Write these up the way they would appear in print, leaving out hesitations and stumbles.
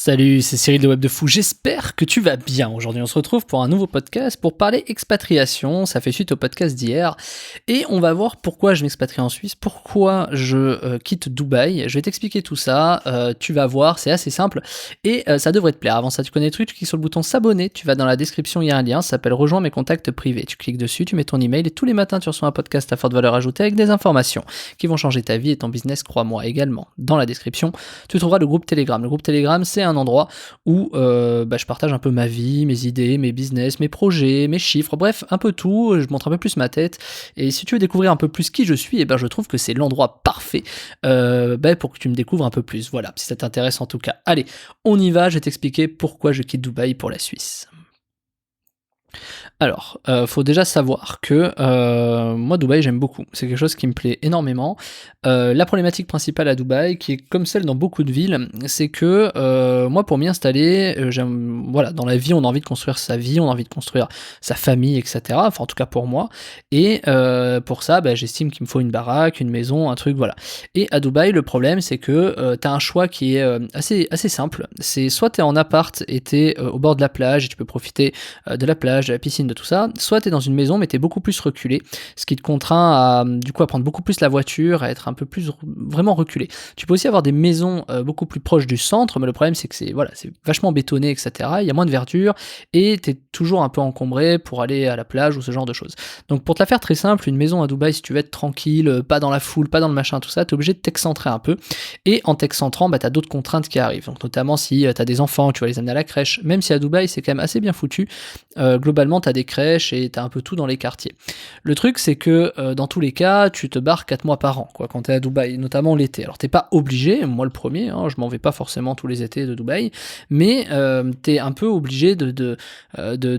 Salut, c'est Cyril de Web de Fou, j'espère que tu vas bien. Aujourd'hui on se retrouve pour un nouveau podcast pour parler expatriation, ça fait suite au podcast d'hier, et on va voir pourquoi je m'expatrie en Suisse, pourquoi je quitte Dubaï. Je vais t'expliquer tout ça, tu vas voir, c'est assez simple, et ça devrait te plaire. Avant ça, tu connais le truc, tu cliques sur le bouton s'abonner, tu vas dans la description, il y a un lien, ça s'appelle rejoins mes contacts privés. Tu cliques dessus, tu mets ton email, et tous les matins tu reçois un podcast à forte valeur ajoutée avec des informations qui vont changer ta vie et ton business, crois-moi. Également, dans la description, tu trouveras le groupe Telegram. Le groupe Telegram, c'est un endroit où je partage un peu ma vie, mes idées, mes business, mes projets, mes chiffres, bref, un peu tout, je montre un peu plus ma tête, et si tu veux découvrir un peu plus qui je suis, je trouve que c'est l'endroit parfait pour que tu me découvres un peu plus, voilà, si ça t'intéresse en tout cas. Allez, on y va, je vais t'expliquer pourquoi je quitte Dubaï pour la Suisse. Alors, faut déjà savoir que moi Dubaï j'aime beaucoup, c'est quelque chose qui me plaît énormément. La problématique principale à Dubaï, qui est comme celle dans beaucoup de villes, c'est que moi pour m'y installer, voilà, dans la vie on a envie de construire sa vie, on a envie de construire sa famille, etc. Enfin en tout cas pour moi. Et pour ça, j'estime qu'il me faut une baraque, une maison, un truc, voilà. Et à Dubaï, le problème c'est que t'as un choix qui est assez simple. C'est soit t'es en appart et t'es au bord de la plage et tu peux profiter de la plage, de la piscine, de tout ça, soit t'es dans une maison mais t'es beaucoup plus reculé, ce qui te contraint à prendre beaucoup plus la voiture, à être un peu plus vraiment reculé. Tu peux aussi avoir des maisons beaucoup plus proches du centre, mais le problème c'est que c'est vachement bétonné, etc. Il y a moins de verdure et t'es toujours un peu encombré pour aller à la plage ou ce genre de choses. Donc pour te la faire très simple, une maison à Dubaï, si tu veux être tranquille, pas dans la foule, pas dans le machin, tout ça, t'es obligé de t'excentrer un peu, et en t'excentrant, t'as d'autres contraintes qui arrivent. Donc notamment si t'as des enfants, tu vas les amener à la crèche, même si à Dubaï c'est quand même assez bien foutu, globalement t'as des crèches et t'as un peu tout dans les quartiers. Le truc c'est que dans tous les cas tu te barres 4 mois par an quand t'es à Dubaï, notamment l'été. Alors t'es pas obligé, moi le premier, je m'en vais pas forcément tous les étés de Dubaï, mais t'es un peu obligé de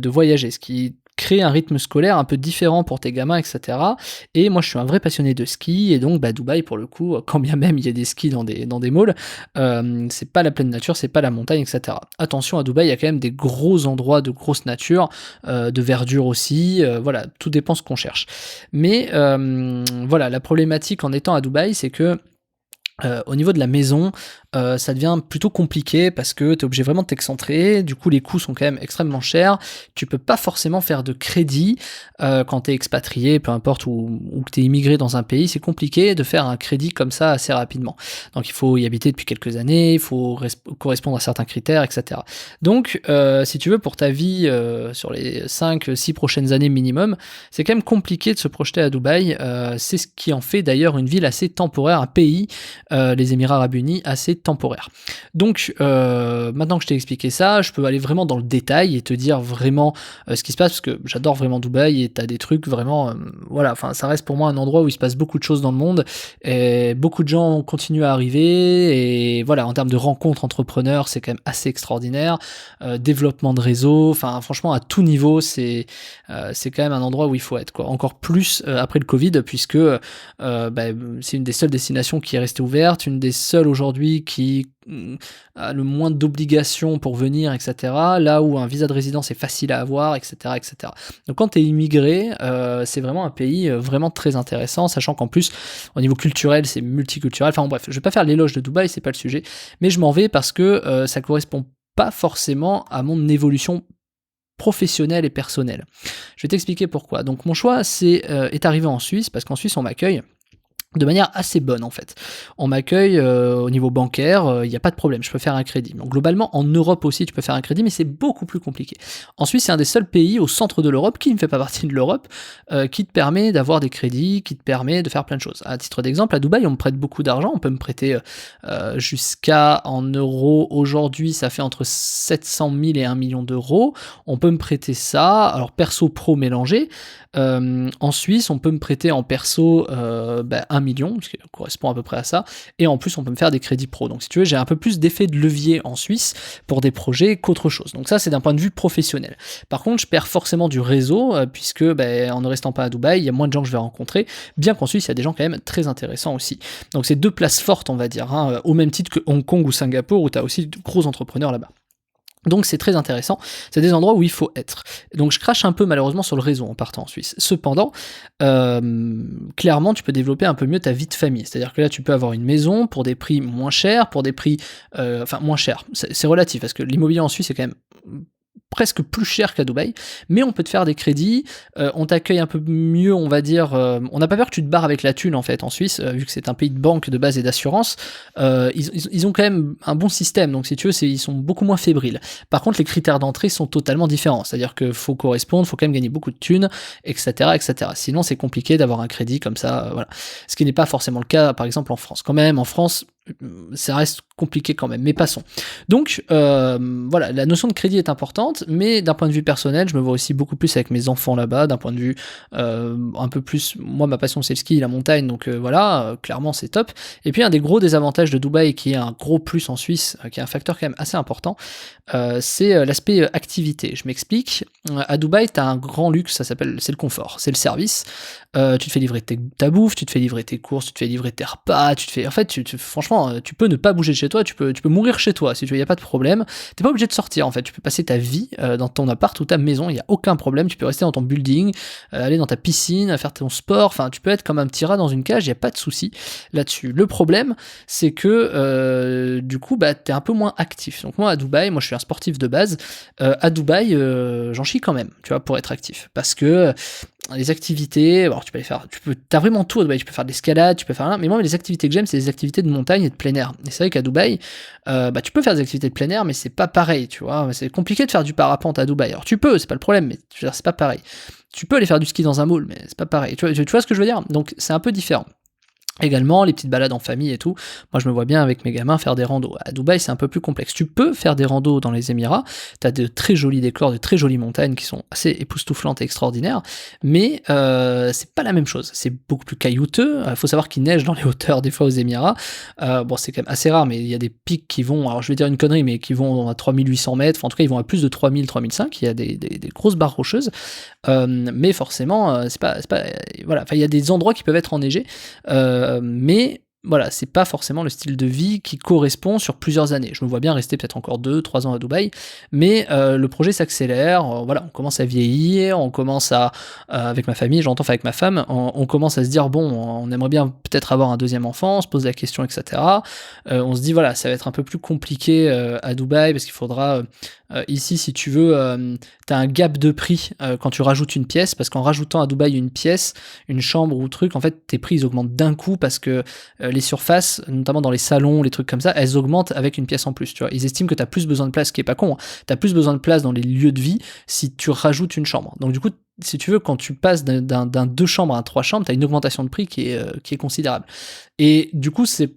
voyager, ce qui crée un rythme scolaire un peu différent pour tes gamins, etc. Et moi je suis un vrai passionné de ski, et donc Dubaï pour le coup, quand bien même il y a des skis dans des malls, c'est pas la pleine nature, c'est pas la montagne, etc. Attention, à Dubaï il y a quand même des gros endroits de grosse nature, de verdure aussi, voilà, tout dépend ce qu'on cherche. Mais voilà, la problématique en étant à Dubaï, c'est que au niveau de la maison, ça devient plutôt compliqué parce que tu es obligé vraiment de t'excentrer, du coup les coûts sont quand même extrêmement chers, tu peux pas forcément faire de crédit quand tu es expatrié, peu importe, ou que tu es immigré dans un pays, c'est compliqué de faire un crédit comme ça assez rapidement. Donc il faut y habiter depuis quelques années, il faut correspondre à certains critères, etc. Donc si tu veux, pour ta vie sur les 5-6 prochaines années minimum, c'est quand même compliqué de se projeter à Dubaï, c'est ce qui en fait d'ailleurs une ville assez temporaire, un pays, les Émirats Arabes Unis, assez temporaire. Donc maintenant que je t'ai expliqué ça, je peux aller vraiment dans le détail et te dire vraiment ce qui se passe, parce que j'adore vraiment Dubaï et t'as des trucs vraiment, voilà, enfin ça reste pour moi un endroit où il se passe beaucoup de choses dans le monde, et beaucoup de gens continuent à arriver, et voilà, en termes de rencontres entrepreneurs, c'est quand même assez extraordinaire, développement de réseau, enfin franchement à tout niveau, c'est quand même un endroit où il faut être, quoi. Encore plus après le Covid, puisque c'est une des seules destinations qui est restée ouverte, une des seules aujourd'hui qui a le moins d'obligations pour venir, etc. Là où un visa de résidence est facile à avoir, etc. etc. Donc quand tu es immigré, c'est vraiment un pays vraiment très intéressant, sachant qu'en plus, au niveau culturel, c'est multiculturel. Enfin bref, je vais pas faire l'éloge de Dubaï, c'est pas le sujet, mais je m'en vais parce que ça correspond pas forcément à mon évolution professionnelle et personnelle. Je vais t'expliquer pourquoi. Donc mon choix est arrivé en Suisse, parce qu'en Suisse on m'accueille de manière assez bonne en fait. On m'accueille au niveau bancaire, il n'y a pas de problème, je peux faire un crédit. Donc globalement, en Europe aussi, tu peux faire un crédit, mais c'est beaucoup plus compliqué. En Suisse, c'est un des seuls pays au centre de l'Europe, qui ne fait pas partie de l'Europe, qui te permet d'avoir des crédits, qui te permet de faire plein de choses. À titre d'exemple, à Dubaï, on me prête beaucoup d'argent, on peut me prêter jusqu'à, en euros, aujourd'hui, ça fait entre 700 000 et 1 million d'euros. On peut me prêter ça, alors perso-pro mélangé. En Suisse, on peut me prêter en perso 1 million, ce qui correspond à peu près à ça, et en plus on peut me faire des crédits pro. Donc si tu veux, j'ai un peu plus d'effet de levier en Suisse pour des projets qu'autre chose. Donc ça, c'est d'un point de vue professionnel. Par contre, je perds forcément du réseau, puisque en ne restant pas à Dubaï, il y a moins de gens que je vais rencontrer, bien qu'en Suisse, il y a des gens quand même très intéressants aussi. Donc c'est deux places fortes, on va dire, au même titre que Hong Kong ou Singapour, où tu as aussi de gros entrepreneurs là-bas. Donc c'est très intéressant, c'est des endroits où il faut être. Donc je crache un peu malheureusement sur le réseau en partant en Suisse. Cependant, clairement tu peux développer un peu mieux ta vie de famille. C'est-à-dire que là tu peux avoir une maison pour des prix moins chers, pour des prix... enfin moins chers, c'est relatif parce que l'immobilier en Suisse est quand même presque plus cher qu'à Dubaï, mais on peut te faire des crédits, on t'accueille un peu mieux, on va dire, on n'a pas peur que tu te barres avec la thune en fait en Suisse, vu que c'est un pays de banque de base et d'assurance, ils ont quand même un bon système, donc si tu veux, ils sont beaucoup moins fébriles. Par contre, les critères d'entrée sont totalement différents, c'est-à-dire qu'il faut correspondre, faut quand même gagner beaucoup de thunes, etc., etc. Sinon, c'est compliqué d'avoir un crédit comme ça, voilà. Ce qui n'est pas forcément le cas, par exemple, en France. Quand même, en France, ça reste compliqué quand même, mais passons. Donc voilà, la notion de crédit est importante, mais d'un point de vue personnel, je me vois aussi beaucoup plus avec mes enfants là-bas, d'un point de vue un peu plus, moi ma passion c'est le ski et la montagne, donc voilà, clairement c'est top. Et puis un des gros désavantages de Dubaï, qui est un gros plus en Suisse, qui est un facteur quand même assez important, c'est l'aspect activité. Je m'explique, à Dubaï, tu as un grand luxe, c'est le confort, c'est le service. Tu te fais livrer ta bouffe, tu te fais livrer tes courses, tu te fais livrer tes repas, en fait, franchement, tu peux ne pas bouger de chez toi, tu peux mourir chez toi, si tu veux, y a pas de problème. T'es pas obligé de sortir, en fait, tu peux passer ta vie dans ton appart ou ta maison, il y a aucun problème, tu peux rester dans ton building, aller dans ta piscine, faire ton sport, enfin, tu peux être comme un petit rat dans une cage, y a pas de souci là-dessus. Le problème, c'est que, du coup, bah, t'es un peu moins actif. Donc moi, à Dubaï, moi je suis un sportif de base, à Dubaï, j'en chie quand même, tu vois, pour être actif, parce que les activités, alors tu peux les faire, t'as vraiment tout à Dubaï, tu peux faire de l'escalade, tu peux faire rien, mais moi les activités que j'aime, c'est les activités de montagne et de plein air. Et c'est vrai qu'à Dubaï, bah tu peux faire des activités de plein air, mais c'est pas pareil, tu vois, c'est compliqué de faire du parapente à Dubaï. Alors tu peux, c'est pas le problème, mais je veux dire, c'est pas pareil. Tu peux aller faire du ski dans un mall, mais c'est pas pareil. Tu vois ce que je veux dire? Donc c'est un peu différent. Également, les petites balades en famille et tout. Moi, je me vois bien avec mes gamins faire des randos. À Dubaï, c'est un peu plus complexe. Tu peux faire des randos dans les Émirats. T'as de très jolis décors, de très jolies montagnes qui sont assez époustouflantes et extraordinaires. Mais c'est pas la même chose. C'est beaucoup plus caillouteux. Faut savoir qu'il neige dans les hauteurs des fois aux Émirats. Bon, c'est quand même assez rare, mais il y a des pics qui vont, alors je vais dire une connerie, mais qui vont à 3800 mètres. Enfin, en tout cas, ils vont à plus de 3000, 3005. Il y a des grosses barres rocheuses. Mais forcément, c'est pas voilà. Enfin, il y a des endroits qui peuvent être enneigés. Mais voilà, c'est pas forcément le style de vie qui correspond sur plusieurs années. Je me vois bien rester peut-être encore 2-3 ans à Dubaï, mais le projet s'accélère, voilà, on commence à vieillir, on commence à, avec ma famille, j'entends, avec ma femme, on commence à se dire, bon, on aimerait bien peut-être avoir un deuxième enfant, on se pose la question, etc. On se dit, voilà, ça va être un peu plus compliqué à Dubaï, parce qu'il faudra, ici, si tu veux, t'as un gap de prix quand tu rajoutes une pièce, parce qu'en rajoutant à Dubaï une pièce, une chambre ou truc, en fait, tes prix ils augmentent d'un coup, parce que les surfaces, notamment dans les salons, les trucs comme ça, elles augmentent avec une pièce en plus, tu vois. Ils estiment que t'as plus besoin de place, ce qui est pas con, hein. T'as plus besoin de place dans les lieux de vie si tu rajoutes une chambre. Donc du coup, si tu veux, quand tu passes d'un 2 chambres à un 3 chambres, t'as une augmentation de prix qui est considérable. Et du coup, c'est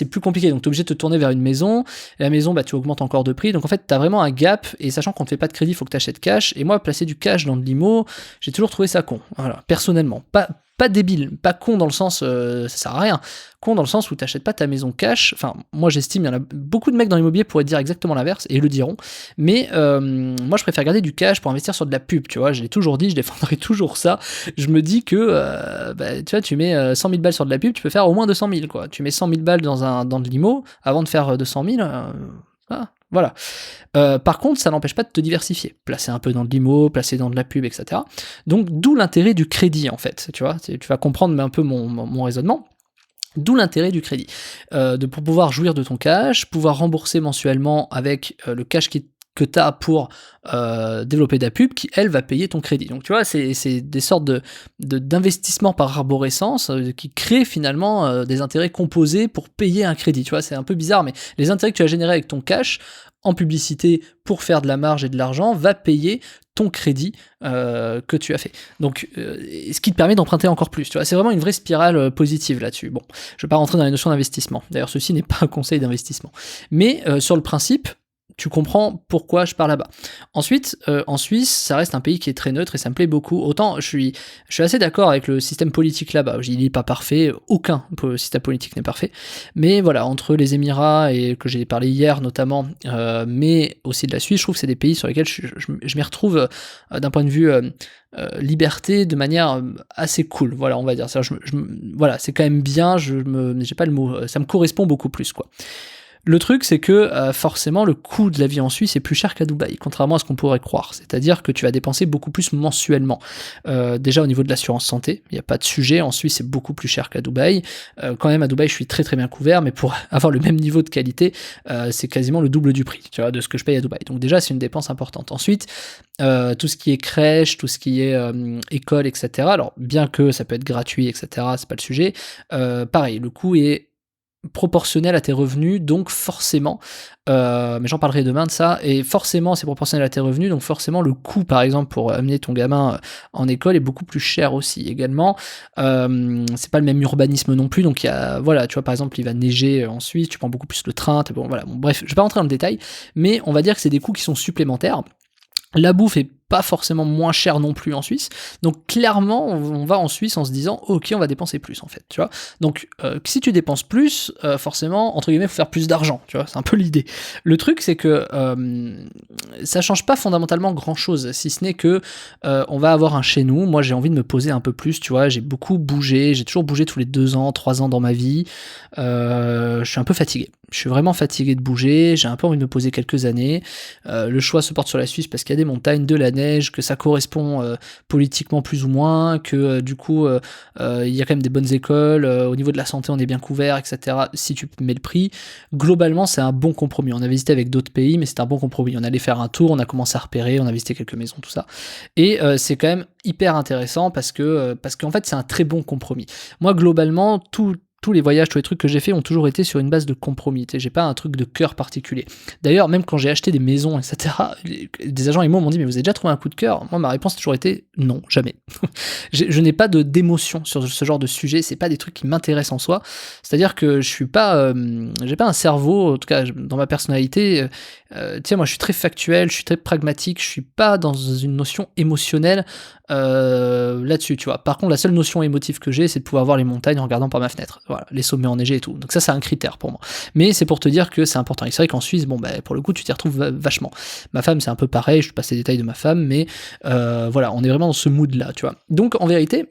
plus compliqué. Donc t'es obligé de te tourner vers une maison. Et la maison, bah tu augmentes encore de prix. Donc en fait, t'as vraiment un gap. Et sachant qu'on te fait pas de crédit, il faut que t'achètes cash. Et moi, placer du cash dans de l'IMO, j'ai toujours trouvé ça con. Voilà, personnellement. Pas débile, pas con dans le sens, ça sert à rien. Con dans le sens où t'achètes pas ta maison cash. Enfin, moi j'estime, il y en a beaucoup de mecs dans l'immobilier pourraient dire exactement l'inverse, et ils le diront. Mais moi je préfère garder du cash pour investir sur de la pub, tu vois. Je l'ai toujours dit, je défendrai toujours ça. Je me dis que, bah, tu vois, tu mets 100 000 balles sur de la pub, tu peux faire au moins 200 000, quoi. Tu mets 100 000 balles dans de l'IMO, avant de faire 200 000, voilà. Par contre, ça n'empêche pas de te diversifier. Placer un peu dans de l'IMO, placer dans de la pub, etc. Donc, d'où l'intérêt du crédit, en fait. Tu vois, tu vas comprendre un peu mon raisonnement. D'où l'intérêt du crédit. Pour pouvoir jouir de ton cash, pouvoir rembourser mensuellement avec le cash que tu as pour développer ta pub, qui, elle, va payer ton crédit. Donc, tu vois, c'est des sortes d'investissements par arborescence qui créent finalement des intérêts composés pour payer un crédit. Tu vois, c'est un peu bizarre, mais les intérêts que tu vas générer avec ton cash en publicité pour faire de la marge et de l'argent va payer ton crédit que tu as fait. Donc, ce qui te permet d'emprunter encore plus. Tu vois, c'est vraiment une vraie spirale positive là-dessus. Bon, je ne vais pas rentrer dans les notions d'investissement. D'ailleurs, ceci n'est pas un conseil d'investissement. Mais sur le principe, tu comprends pourquoi je pars là-bas. Ensuite, en Suisse, ça reste un pays qui est très neutre et ça me plaît beaucoup. Autant, je suis assez d'accord avec le système politique là-bas. Il n'est pas parfait, aucun système politique n'est parfait. Mais voilà, entre les Émirats et que j'ai parlé hier notamment, mais aussi de la Suisse, je trouve que c'est des pays sur lesquels je m'y retrouve d'un point de vue liberté de manière assez cool. Voilà, on va dire ça. Voilà, c'est quand même bien. J'ai pas le mot. Ça me correspond beaucoup plus, quoi. Le truc, c'est que forcément, le coût de la vie en Suisse est plus cher qu'à Dubaï, contrairement à ce qu'on pourrait croire. C'est-à-dire que tu vas dépenser beaucoup plus mensuellement. Déjà au niveau de l'assurance santé, il n'y a pas de sujet. En Suisse, c'est beaucoup plus cher qu'à Dubaï. Quand même, à Dubaï, je suis très très bien couvert, mais pour avoir le même niveau de qualité, c'est quasiment le double du prix, tu vois, de ce que je paye à Dubaï. Donc déjà, c'est une dépense importante. Ensuite, tout ce qui est crèche, tout ce qui est école, etc. Alors, bien que ça peut être gratuit, etc., c'est pas le sujet. Pareil, le coût est proportionnel à tes revenus, donc forcément, mais j'en parlerai demain de ça, et forcément c'est proportionnel à tes revenus, donc forcément le coût par exemple pour amener ton gamin en école est beaucoup plus cher aussi également. C'est pas le même urbanisme non plus, donc il y a, voilà, tu vois, par exemple il va neiger en Suisse, tu prends beaucoup plus le train, bon voilà, bon, bref, je vais pas rentrer dans le détail, mais on va dire que c'est des coûts qui sont supplémentaires. La bouffe est pas forcément moins chère non plus en Suisse, donc clairement on va en Suisse en se disant ok, on va dépenser plus en fait, tu vois. Donc si tu dépenses plus, forcément entre guillemets faut faire plus d'argent, tu vois, c'est un peu l'idée. Le truc c'est que ça change pas fondamentalement grand chose, si ce n'est que on va avoir un chez nous. Moi j'ai envie de me poser un peu plus, tu vois, j'ai beaucoup bougé, j'ai toujours bougé tous les 2 ans, 3 ans dans ma vie. Je suis un peu fatigué, je suis vraiment fatigué de bouger, j'ai un peu envie de me poser quelques années. Le choix se porte sur la Suisse parce qu'il y a des montagnes, de la neige, que ça correspond politiquement plus ou moins, que du coup il y a quand même des bonnes écoles, au niveau de la santé on est bien couvert, etc. Si tu mets le prix, globalement c'est un bon compromis. On a visité avec d'autres pays, mais c'est un bon compromis. On allait faire un tour, on a commencé à repérer, on a visité quelques maisons, tout ça. Et c'est quand même hyper intéressant parce qu'en fait c'est un très bon compromis. Moi globalement, tous les voyages, tous les trucs que j'ai fait ont toujours été sur une base de compromis. J'ai pas un truc de cœur particulier. D'ailleurs, même quand j'ai acheté des maisons, etc., des agents IMO m'ont dit mais vous avez déjà trouvé un coup de cœur? Moi, ma réponse a toujours été non, jamais. Je n'ai pas d'émotion sur ce genre de sujet. C'est pas des trucs qui m'intéressent en soi. C'est-à-dire que je suis pas, j'ai pas un cerveau, en tout cas dans ma personnalité. Tiens, moi, je suis très factuel, je suis très pragmatique. Je suis pas dans une notion émotionnelle là-dessus, tu vois. Par contre, la seule notion émotive que j'ai, c'est de pouvoir voir les montagnes en regardant par ma fenêtre. Voilà, les sommets enneigés et tout. Donc ça, c'est un critère pour moi. Mais c'est pour te dire que c'est important. Et c'est vrai qu'en Suisse, bon, pour le coup, tu t'y retrouves vachement. Ma femme, c'est un peu pareil. Je te passe les détails de ma femme, mais voilà, on est vraiment dans ce mood-là, tu vois. Donc, en vérité,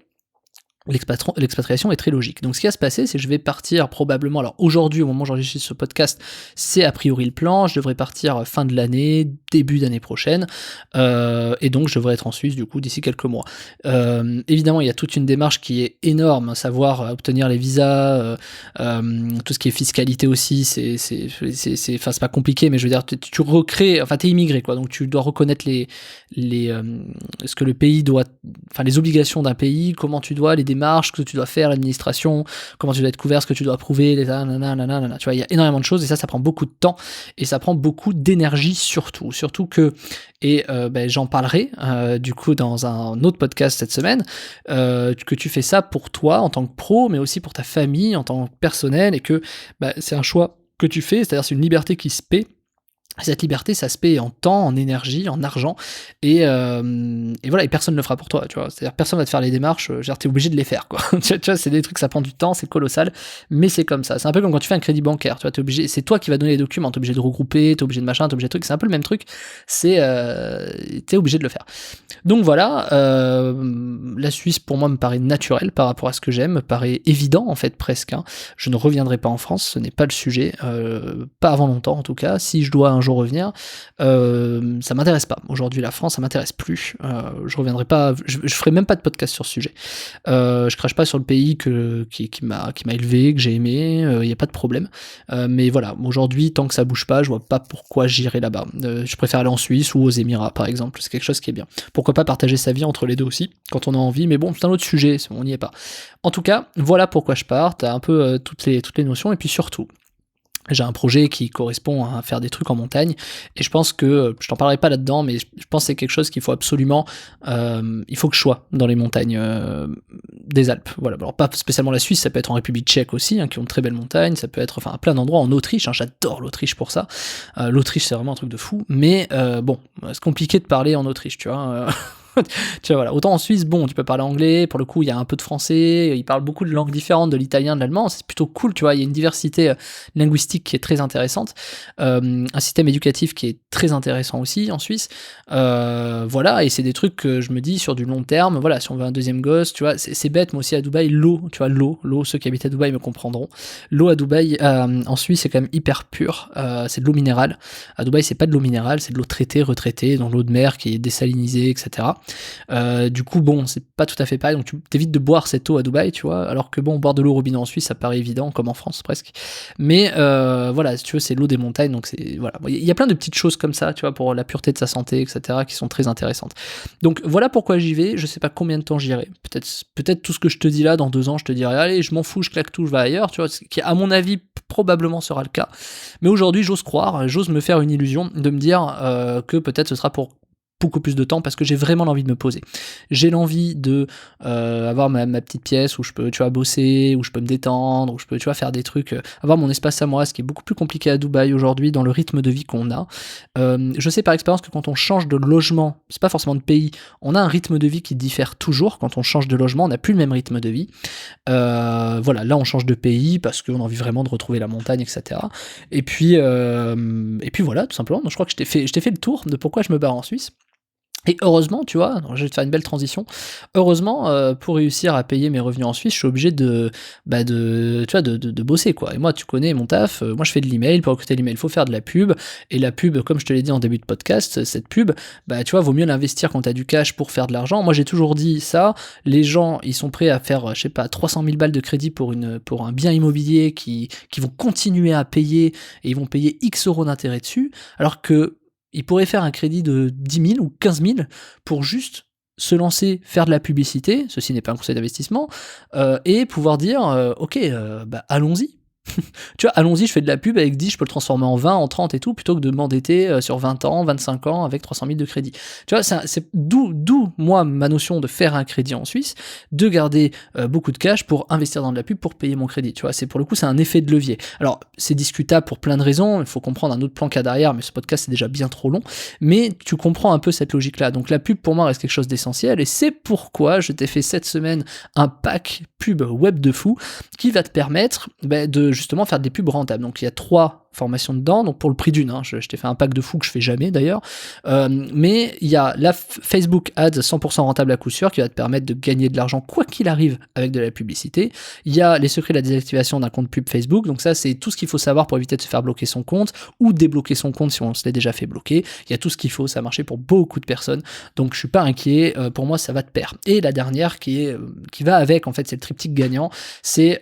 l'expatriation est très logique. Donc ce qui va se passer, c'est que je vais partir probablement, alors aujourd'hui, au moment où j'enregistre ce podcast, c'est a priori le plan, je devrais partir fin de l'année, début d'année prochaine, et donc je devrais être en Suisse du coup d'ici quelques mois. Évidemment, il y a toute une démarche qui est énorme, à savoir obtenir les visas, tout ce qui est fiscalité aussi, c'est pas compliqué, mais je veux dire, tu recrées, enfin t'es immigré quoi, donc tu dois reconnaître ce que le pays doit, enfin les obligations d'un pays, comment tu dois, les démarches que tu dois faire, l'administration, comment tu dois être couvert, ce que tu dois prouver, tu vois, il y a énormément de choses et ça prend beaucoup de temps et ça prend beaucoup d'énergie surtout que, et j'en parlerai du coup dans un autre podcast cette semaine, que tu fais ça pour toi en tant que pro, mais aussi pour ta famille en tant que personnel, et que c'est un choix que tu fais, c'est-à-dire c'est une liberté qui se paie. Cette liberté, ça se paye en temps, en énergie, en argent, et voilà, et personne ne le fera pour toi, tu vois. C'est-à-dire personne va te faire les démarches, genre t'es obligé de les faire, quoi. Tu vois, c'est des trucs, ça prend du temps, c'est colossal, mais c'est comme ça. C'est un peu comme quand tu fais un crédit bancaire, tu vois, t'es obligé, c'est toi qui vas donner les documents, t'es obligé de regrouper, t'es obligé de machin, t'es obligé de truc, c'est un peu le même truc, t'es obligé de le faire. Donc voilà, la Suisse pour moi me paraît naturelle par rapport à ce que j'aime, me paraît évident en fait presque, hein. Je ne reviendrai pas en France, ce n'est pas le sujet, pas avant longtemps en tout cas. Si je dois un jour revenir, ça m'intéresse pas. Aujourd'hui la France ça m'intéresse plus, je reviendrai pas, je ferai même pas de podcast sur ce sujet. Je crache pas sur le pays qui m'a élevé, que j'ai aimé, y a pas de problème, mais voilà, aujourd'hui tant que ça bouge pas, je vois pas pourquoi j'irai là-bas. Je préfère aller en Suisse ou aux Émirats par exemple, c'est quelque chose qui est bien. Pourquoi pas partager sa vie entre les deux aussi, quand on a envie, mais bon, c'est un autre sujet, on n'y est pas. En tout cas, voilà pourquoi je pars, t'as un peu toutes les notions, et puis surtout, j'ai un projet qui correspond à faire des trucs en montagne, et je pense que, je t'en parlerai pas là-dedans, mais je pense que c'est quelque chose qu'il faut absolument, il faut que je sois dans les montagnes des Alpes. Voilà, alors pas spécialement la Suisse, ça peut être en République tchèque aussi, hein, qui ont de très belles montagnes, ça peut être, enfin, à plein d'endroits, en Autriche, hein, j'adore l'Autriche pour ça. L'Autriche c'est vraiment un truc de fou, mais bon, c'est compliqué de parler en Autriche, tu vois. Tu vois, voilà. Autant en Suisse, bon, tu peux parler anglais, pour le coup, il y a un peu de français, ils parlent beaucoup de langues différentes, de l'italien, de l'allemand, c'est plutôt cool, tu vois, il y a une diversité linguistique qui est très intéressante, un système éducatif qui est très intéressant aussi en Suisse, voilà, et c'est des trucs que je me dis sur du long terme, voilà, si on veut un deuxième gosse, tu vois, c'est bête, moi aussi à Dubaï, l'eau, tu vois, l'eau, ceux qui habitent à Dubaï me comprendront, l'eau à Dubaï, en Suisse, c'est quand même hyper pur, c'est de l'eau minérale, à Dubaï, c'est pas de l'eau minérale, c'est de l'eau traitée, retraitée, dans l'eau de mer qui est désalinisée, etc. Du coup, bon, c'est pas tout à fait pareil, donc tu t'évites de boire cette eau à Dubaï, tu vois, alors que bon, boire de l'eau au robinet en Suisse, ça paraît évident, comme en France presque. Mais voilà, si tu veux, c'est l'eau des montagnes, donc c'est voilà. Il y a plein de petites choses comme ça, tu vois, pour la pureté de sa santé, etc., qui sont très intéressantes. Donc voilà pourquoi j'y vais. Je sais pas combien de temps j'irai. Peut-être tout ce que je te dis là, dans 2 ans, je te dirai, allez, je m'en fous, je claque tout, je vais ailleurs, tu vois, ce qui à mon avis probablement sera le cas. Mais aujourd'hui, j'ose croire, j'ose me faire une illusion de me dire que peut-être ce sera pour beaucoup plus de temps parce que j'ai vraiment l'envie de me poser. J'ai l'envie de avoir ma petite pièce où je peux, tu vois, bosser, où je peux me détendre, où je peux, tu vois, faire des trucs, avoir mon espace à moi, ce qui est beaucoup plus compliqué à Dubaï aujourd'hui dans le rythme de vie qu'on a. Je sais par expérience que quand on change de logement, c'est pas forcément de pays, on a un rythme de vie qui diffère toujours. Quand on change de logement, on n'a plus le même rythme de vie. Voilà, là on change de pays parce qu'on a envie vraiment de retrouver la montagne, etc. Et puis voilà, tout simplement. Donc je crois que je t'ai fait le tour de pourquoi je me barre en Suisse. Et heureusement, tu vois, je vais te faire une belle transition. Heureusement, pour réussir à payer mes revenus en Suisse, je suis obligé tu vois, de bosser, quoi. Et moi, tu connais mon taf. Moi, je fais de l'email. Pour recruter l'email, il faut faire de la pub. Et la pub, comme je te l'ai dit en début de podcast, cette pub, tu vois, vaut mieux l'investir quand t'as du cash pour faire de l'argent. Moi, j'ai toujours dit ça. Les gens, ils sont prêts à faire, je sais pas, 300 000 balles de crédit pour un bien immobilier qui vont continuer à payer et ils vont payer X euros d'intérêt dessus. Alors que il pourrait faire un crédit de 10 000 ou 15 000 pour juste se lancer, faire de la publicité, ceci n'est pas un conseil d'investissement, et pouvoir dire, ok, allons-y. Tu vois, allons-y, je fais de la pub avec 10, je peux le transformer en 20, en 30 et tout, plutôt que de m'endetter sur 20 ans, 25 ans avec 300 000 de crédit. Tu vois, c'est d'où, moi, ma notion de faire un crédit en Suisse, de garder beaucoup de cash pour investir dans de la pub, pour payer mon crédit. Tu vois, pour le coup, c'est un effet de levier. Alors, c'est discutable pour plein de raisons, il faut comprendre un autre plan qu'il y a derrière, mais ce podcast, c'est déjà bien trop long, mais tu comprends un peu cette logique-là. Donc, la pub, pour moi, reste quelque chose d'essentiel, et c'est pourquoi je t'ai fait cette semaine un pack pub web de fou qui va te permettre de justement faire des pubs rentables. Donc il y a 3 formations dedans, donc pour le prix d'une, je t'ai fait un pack de fou que je fais jamais d'ailleurs, mais il y a la Facebook Ads 100% rentable à coup sûr qui va te permettre de gagner de l'argent quoi qu'il arrive avec de la publicité. Il y a les secrets de la désactivation d'un compte pub Facebook, donc ça c'est tout ce qu'il faut savoir pour éviter de se faire bloquer son compte ou débloquer son compte si on se l'est déjà fait bloquer. Il y a tout ce qu'il faut, ça a marché pour beaucoup de personnes, donc je suis pas inquiet, pour moi ça va de pair. Et la dernière qui va avec, en fait c'est le triptyque gagnant, c'est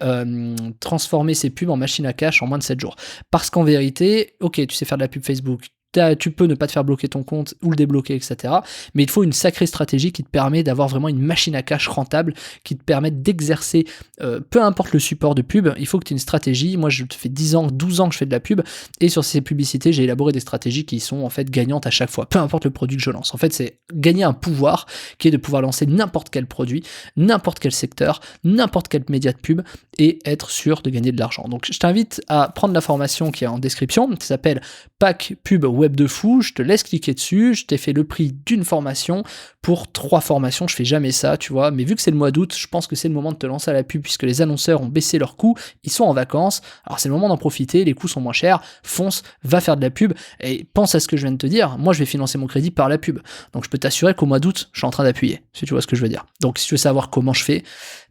transformer ses pubs en machine à cash en moins de 7 jours. Parce qu'en vérité, ok, tu sais faire de la pub Facebook, tu peux ne pas te faire bloquer ton compte ou le débloquer, etc. Mais il te faut une sacrée stratégie qui te permet d'avoir vraiment une machine à cash rentable, qui te permet d'exercer, peu importe le support de pub, il faut que tu aies une stratégie. Moi, je fais 10 ans, 12 ans que je fais de la pub, et sur ces publicités, j'ai élaboré des stratégies qui sont en fait gagnantes à chaque fois, peu importe le produit que je lance. En fait, c'est gagner un pouvoir qui est de pouvoir lancer n'importe quel produit, n'importe quel secteur, n'importe quel média de pub, et être sûr de gagner de l'argent. Donc, je t'invite à prendre la formation qui est en description, qui s'appelle Pack Pub Web de fou, je te laisse cliquer dessus, je t'ai fait le prix d'une formation pour 3 formations, je fais jamais ça, tu vois, mais vu que c'est le mois d'août, je pense que c'est le moment de te lancer à la pub puisque les annonceurs ont baissé leurs coûts, ils sont en vacances, alors c'est le moment d'en profiter, les coûts sont moins chers, fonce, va faire de la pub, et pense à ce que je viens de te dire, moi je vais financer mon crédit par la pub, donc je peux t'assurer qu'au mois d'août, je suis en train d'appuyer, si tu vois ce que je veux dire. Donc si tu veux savoir comment je fais,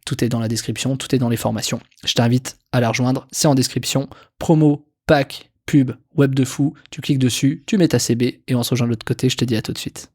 tout est dans la description, tout est dans les formations, je t'invite à la rejoindre, c'est en description, promo, pack, pub, web de fou, tu cliques dessus, tu mets ta CB et on se rejoint de l'autre côté, je te dis à tout de suite.